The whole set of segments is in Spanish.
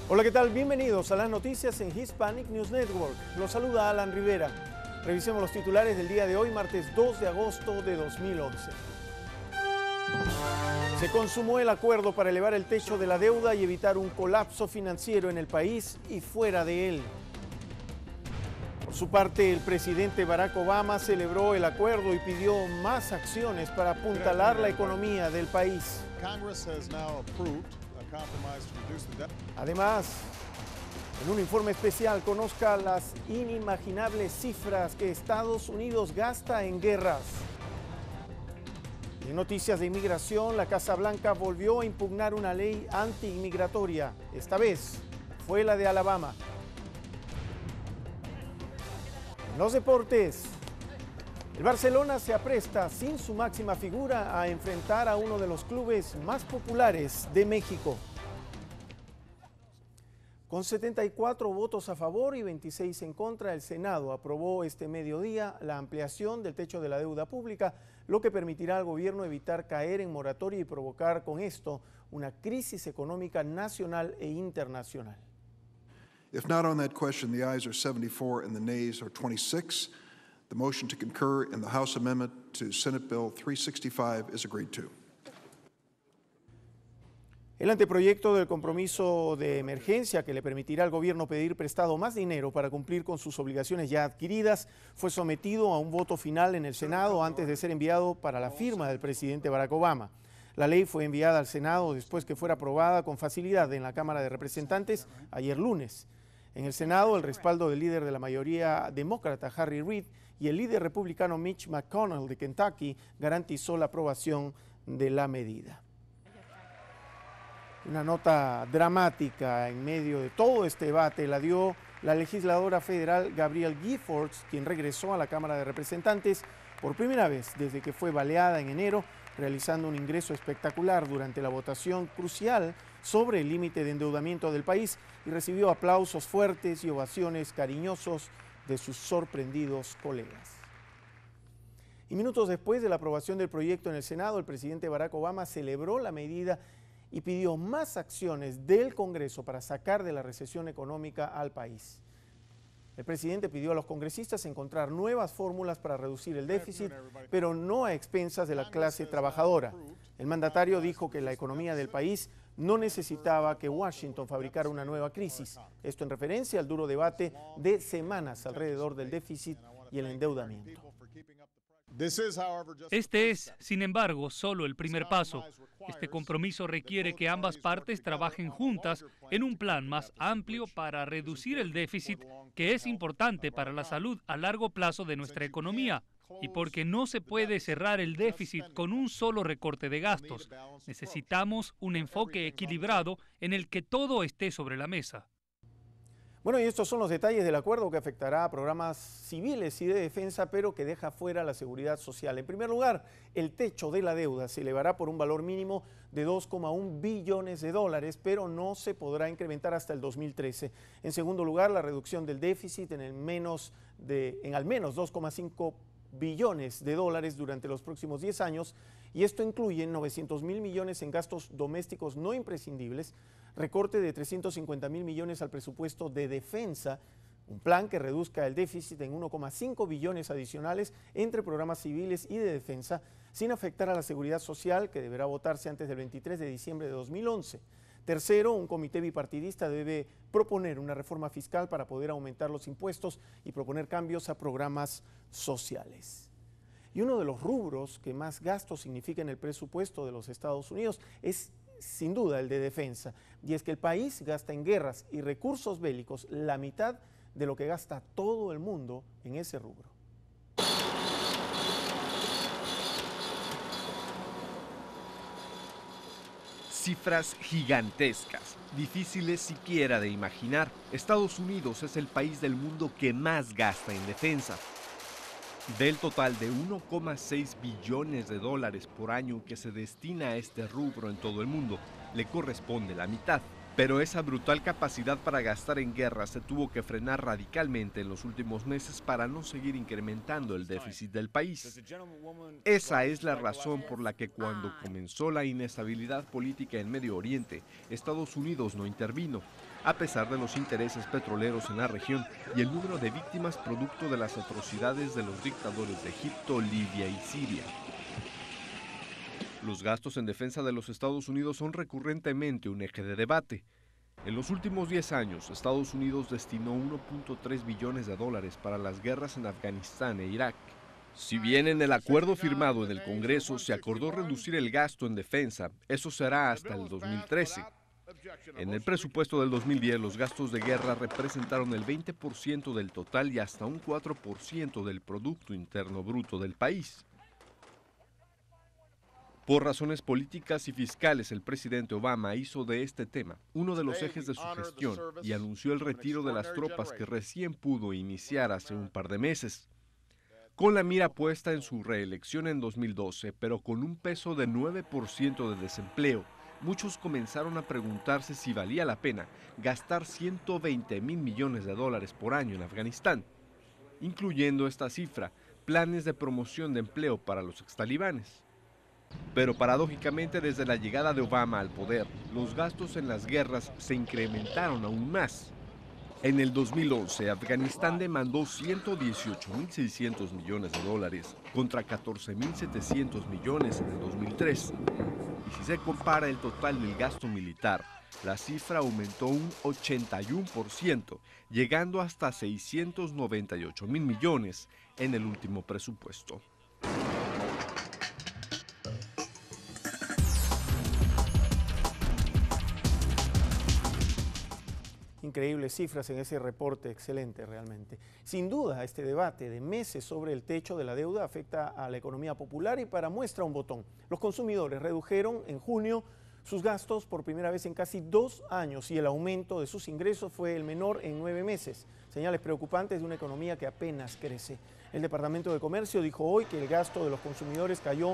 Hola, ¿qué tal? Bienvenidos a las noticias en Hispanic News Network. Los saluda Alan Rivera. Revisemos los titulares del día de hoy, martes 2 de agosto de 2011. Se consumó el acuerdo para elevar el techo de la deuda y evitar un colapso financiero en el país y fuera de él. Por su parte, el presidente Barack Obama celebró el acuerdo y pidió más acciones para apuntalar la economía del país. Además, en un informe especial conozca las inimaginables cifras que Estados Unidos gasta en guerras. En noticias de inmigración, la Casa Blanca volvió a impugnar una ley anti-inmigratoria. Esta vez fue la de Alabama. En los deportes, el Barcelona se apresta sin su máxima figura a enfrentar a uno de los clubes más populares de México. Con 74 votos a favor y 26 en contra, el Senado aprobó este mediodía la ampliación del techo de la deuda pública, lo que permitirá al gobierno evitar caer en moratoria y provocar con esto una crisis económica nacional e internacional. If not on that question, the ayes are 74 and the nays are 26. The motion to concur in the House amendment to Senate Bill 365 is agreed to. El anteproyecto del compromiso de emergencia que le permitirá al gobierno pedir prestado más dinero para cumplir con sus obligaciones ya adquiridas fue sometido a un voto final en el Senado antes de ser enviado para la firma del presidente Barack Obama. La ley fue enviada al Senado después que fuera aprobada con facilidad en la Cámara de Representantes ayer lunes. En el Senado, el respaldo del líder de la mayoría demócrata, Harry Reid, y el líder republicano Mitch McConnell de Kentucky garantizó la aprobación de la medida. Una nota dramática en medio de todo este debate la dio la legisladora federal Gabrielle Giffords, quien regresó a la Cámara de Representantes por primera vez desde que fue baleada en enero, realizando un ingreso espectacular durante la votación crucial sobre el límite de endeudamiento del país y recibió aplausos fuertes y ovaciones cariñosos de sus sorprendidos colegas. Y minutos después de la aprobación del proyecto en el Senado, el presidente Barack Obama celebró la medida y pidió más acciones del Congreso para sacar de la recesión económica al país. El presidente pidió a los congresistas encontrar nuevas fórmulas para reducir el déficit, pero no a expensas de la clase trabajadora. El mandatario dijo que la economía del país no necesitaba que Washington fabricara una nueva crisis. Esto en referencia al duro debate de semanas alrededor del déficit y el endeudamiento. Este es, sin embargo, solo el primer paso. Este compromiso requiere que ambas partes trabajen juntas en un plan más amplio para reducir el déficit, que es importante para la salud a largo plazo de nuestra economía. Y porque no se puede cerrar el déficit con un solo recorte de gastos. Necesitamos un enfoque equilibrado en el que todo esté sobre la mesa. Bueno, y estos son los detalles del acuerdo que afectará a programas civiles y de defensa, pero que deja fuera la seguridad social. En primer lugar, el techo de la deuda se elevará por un valor mínimo de 2,1 billones de dólares, pero no se podrá incrementar hasta el 2013. En segundo lugar, la reducción del déficit en al menos 2,5 billones de dólares durante los próximos 10 años, y esto incluye 900.000 millones en gastos domésticos no imprescindibles, recorte de 350.000 millones al presupuesto de defensa, un plan que reduzca el déficit en 1,5 billones adicionales entre programas civiles y de defensa, sin afectar a la seguridad social, que deberá votarse antes del 23 de diciembre de 2011. Tercero, un comité bipartidista debe proponer una reforma fiscal para poder aumentar los impuestos y proponer cambios a programas sociales. Y uno de los rubros que más gastos significa en el presupuesto de los Estados Unidos es sin duda el de defensa. Y es que el país gasta en guerras y recursos bélicos la mitad de lo que gasta todo el mundo en ese rubro. Cifras gigantescas, difíciles siquiera de imaginar. Estados Unidos es el país del mundo que más gasta en defensa. Del total de 1,6 billones de dólares por año que se destina a este rubro en todo el mundo, le corresponde la mitad, Pero esa brutal capacidad para gastar en guerra se tuvo que frenar radicalmente en los últimos meses para no seguir incrementando el déficit del país. Esa es la razón por la que cuando comenzó la inestabilidad política en Medio Oriente, Estados Unidos no intervino, a pesar de los intereses petroleros en la región y el número de víctimas producto de las atrocidades de los dictadores de Egipto, Libia y Siria. Los gastos en defensa de los Estados Unidos son recurrentemente un eje de debate. En los últimos 10 años, Estados Unidos destinó 1.3 billones de dólares para las guerras en Afganistán e Irak. Si bien en el acuerdo firmado en el Congreso se acordó reducir el gasto en defensa, eso será hasta el 2013. En el presupuesto del 2010, los gastos de guerra representaron el 20% del total y hasta un 4% del Producto Interno Bruto del país. Por razones políticas y fiscales, el presidente Obama hizo de este tema uno de los ejes de su gestión y anunció el retiro de las tropas que recién pudo iniciar hace un par de meses. Con la mira puesta en su reelección en 2012, pero con un peso de 9% de desempleo, muchos comenzaron a preguntarse si valía la pena gastar 120,000 millones de dólares por año en Afganistán, incluyendo esta cifra, planes de promoción de empleo para los extalibanes. Pero paradójicamente, desde la llegada de Obama al poder, los gastos en las guerras se incrementaron aún más. En el 2011, Afganistán demandó 118,600 millones de dólares contra 14,700 millones en el 2003. Y si se compara el total del gasto militar, la cifra aumentó un 81%, llegando hasta 698,000 millones en el último presupuesto. Increíbles cifras en ese reporte, excelente realmente. Sin duda, este debate de meses sobre el techo de la deuda afecta a la economía popular y para muestra un botón. Los consumidores redujeron en junio sus gastos por primera vez en casi 2 años y el aumento de sus ingresos fue el menor en 9 meses. Señales preocupantes de una economía que apenas crece. El Departamento de Comercio dijo hoy que el gasto de los consumidores cayó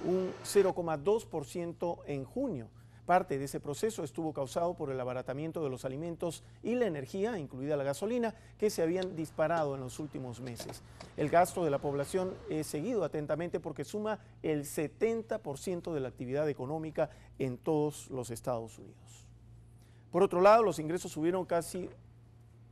un 0,2% en junio. Parte de ese proceso estuvo causado por el abaratamiento de los alimentos y la energía, incluida la gasolina, que se habían disparado en los últimos meses. El gasto de la población es seguido atentamente porque suma el 70% de la actividad económica en todos los Estados Unidos. Por otro lado, los ingresos subieron casi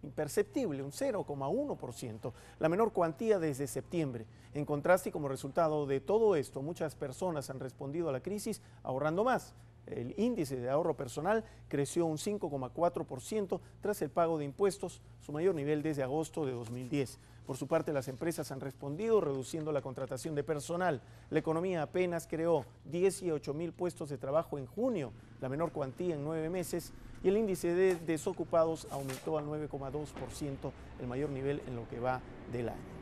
imperceptible, un 0,1%, la menor cuantía desde septiembre. En contraste y como resultado de todo esto, muchas personas han respondido a la crisis ahorrando más. El índice de ahorro personal creció un 5,4% tras el pago de impuestos, su mayor nivel desde agosto de 2010. Por su parte, las empresas han respondido reduciendo la contratación de personal. La economía apenas creó 18,000 puestos de trabajo en junio, la menor cuantía en 9 meses, y el índice de desocupados aumentó al 9,2%, el mayor nivel en lo que va del año.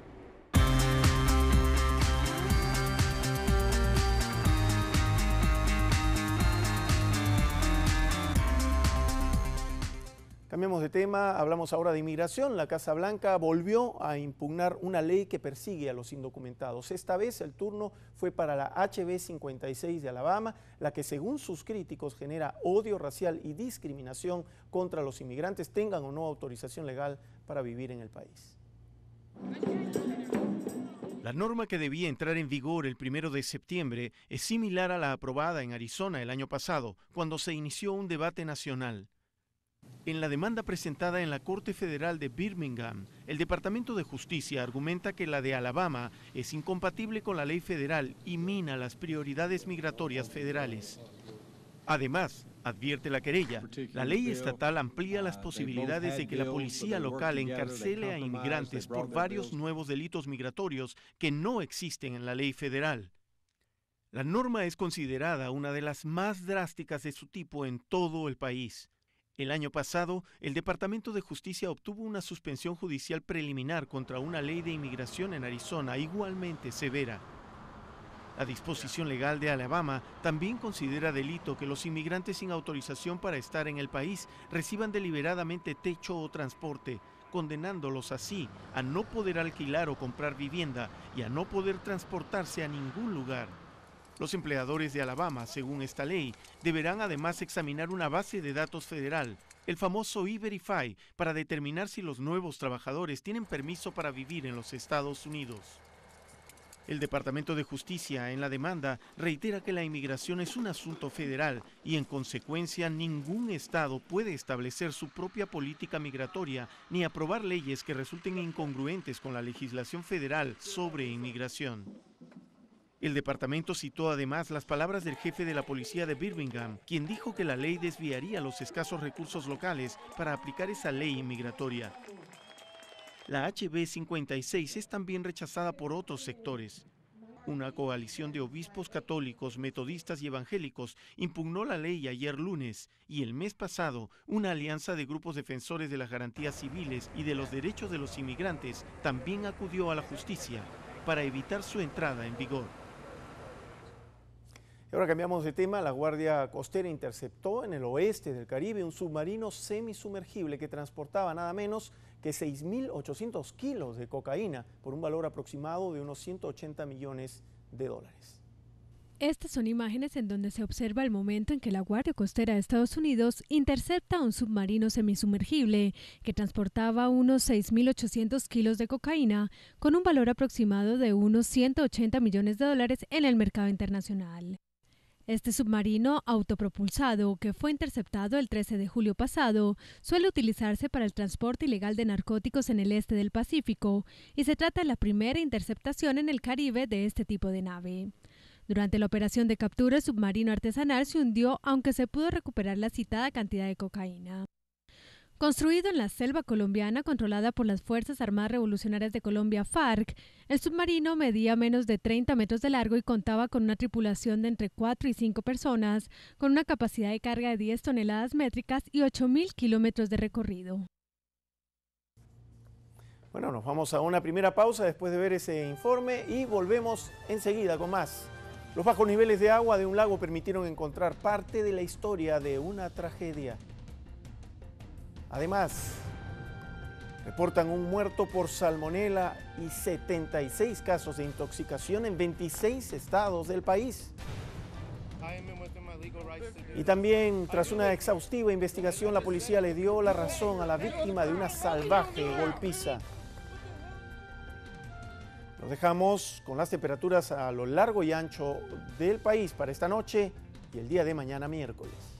Cambiamos de tema, hablamos ahora de inmigración. La Casa Blanca volvió a impugnar una ley que persigue a los indocumentados. Esta vez el turno fue para la HB 56 de Alabama, la que según sus críticos genera odio racial y discriminación contra los inmigrantes, tengan o no autorización legal para vivir en el país. La norma que debía entrar en vigor el 1 de septiembre es similar a la aprobada en Arizona el año pasado, cuando se inició un debate nacional. En la demanda presentada en la Corte Federal de Birmingham, el Departamento de Justicia argumenta que la de Alabama es incompatible con la ley federal y mina las prioridades migratorias federales. Además, advierte la querella, la ley estatal amplía las posibilidades de que la policía local encarcele a inmigrantes por varios nuevos delitos migratorios que no existen en la ley federal. La norma es considerada una de las más drásticas de su tipo en todo el país. El año pasado, el Departamento de Justicia obtuvo una suspensión judicial preliminar contra una ley de inmigración en Arizona igualmente severa. La disposición legal de Alabama también considera delito que los inmigrantes sin autorización para estar en el país reciban deliberadamente techo o transporte, condenándolos así a no poder alquilar o comprar vivienda y a no poder transportarse a ningún lugar. Los empleadores de Alabama, según esta ley, deberán además examinar una base de datos federal, el famoso E-Verify, para determinar si los nuevos trabajadores tienen permiso para vivir en los Estados Unidos. El Departamento de Justicia, en la demanda, reitera que la inmigración es un asunto federal y, en consecuencia, ningún estado puede establecer su propia política migratoria ni aprobar leyes que resulten incongruentes con la legislación federal sobre inmigración. El departamento citó además las palabras del jefe de la policía de Birmingham, quien dijo que la ley desviaría los escasos recursos locales para aplicar esa ley inmigratoria. La HB 56 es también rechazada por otros sectores. Una coalición de obispos católicos, metodistas y evangélicos impugnó la ley ayer lunes y el mes pasado una alianza de grupos defensores de las garantías civiles y de los derechos de los inmigrantes también acudió a la justicia para evitar su entrada en vigor. Y ahora cambiamos de tema. La Guardia Costera interceptó en el oeste del Caribe un submarino semisumergible que transportaba nada menos que 6.800 kilos de cocaína por un valor aproximado de unos 180 millones de dólares. Estas son imágenes en donde se observa el momento en que la Guardia Costera de Estados Unidos intercepta un submarino semisumergible que transportaba unos 6.800 kilos de cocaína con un valor aproximado de unos 180 millones de dólares en el mercado internacional. Este submarino autopropulsado, que fue interceptado el 13 de julio pasado, suele utilizarse para el transporte ilegal de narcóticos en el este del Pacífico y se trata de la primera interceptación en el Caribe de este tipo de nave. Durante la operación de captura, el submarino artesanal se hundió, aunque se pudo recuperar la citada cantidad de cocaína. Construido en la selva colombiana controlada por las Fuerzas Armadas Revolucionarias de Colombia, FARC, el submarino medía menos de 30 metros de largo y contaba con una tripulación de entre 4 y 5 personas, con una capacidad de carga de 10 toneladas métricas y 8.000 kilómetros de recorrido. Bueno, nos vamos a una primera pausa después de ver ese informe y volvemos enseguida con más. Los bajos niveles de agua de un lago permitieron encontrar parte de la historia de una tragedia. Además, reportan un muerto por salmonela y 76 casos de intoxicación en 26 estados del país. Y también, tras una exhaustiva investigación, la policía le dio la razón a la víctima de una salvaje golpiza. Los dejamos con las temperaturas a lo largo y ancho del país para esta noche y el día de mañana miércoles.